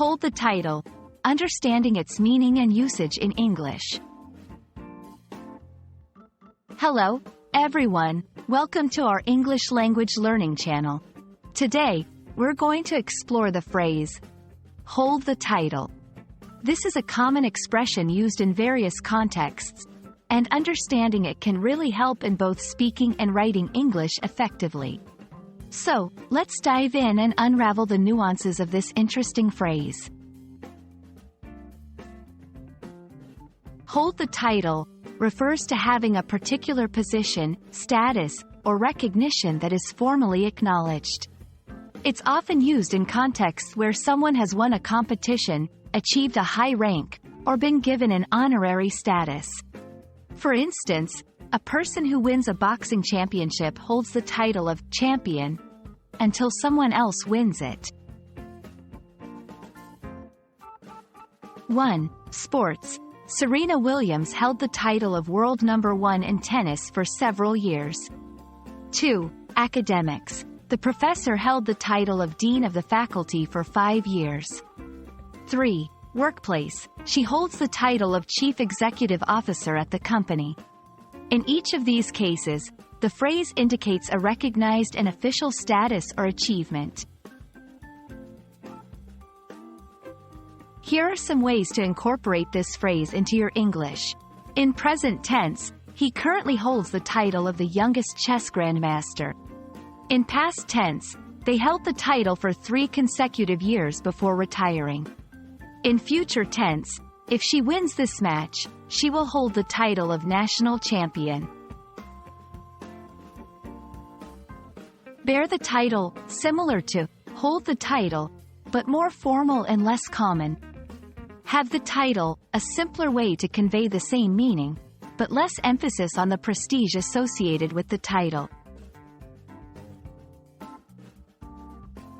Hold the title. Understanding its meaning and usage in English. Hello, everyone. Welcome to our English language learning channel. Today, we're going to explore the phrase, hold the title. This is a common expression used in various contexts, and understanding it can really help in both speaking and writing English effectively. So, let's dive in and unravel the nuances of this interesting phrase. Hold the title refers to having a particular position, status, or recognition that is formally acknowledged. It's often used in contexts where someone has won a competition, achieved a high rank, or been given an honorary status. For instance, a person who wins a boxing championship holds the title of champion until someone else wins it. 1. Sports. Serena Williams held the title of world number 1 in tennis for several years. 2. Academics. The professor held the title of dean of the faculty for 5 years. 3. Workplace. She holds the title of chief executive officer at the company. In each of these cases, the phrase indicates a recognized and official status or achievement. Here are some ways to incorporate this phrase into your English. In present tense, he currently holds the title of the youngest chess grandmaster. In past tense, they held the title for 3 consecutive years before retiring. In future tense, if she wins this match, she will hold the title of national champion. Bear the title, similar to hold the title, but more formal and less common. Have the title, a simpler way to convey the same meaning, but less emphasis on the prestige associated with the title.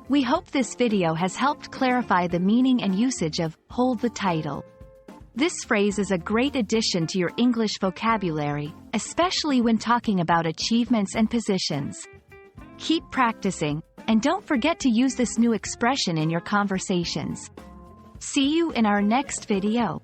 We hope this video has helped clarify the meaning and usage of hold the title. This phrase is a great addition to your English vocabulary, especially when talking about achievements and positions. Keep practicing, and don't forget to use this new expression in your conversations. See you in our next video.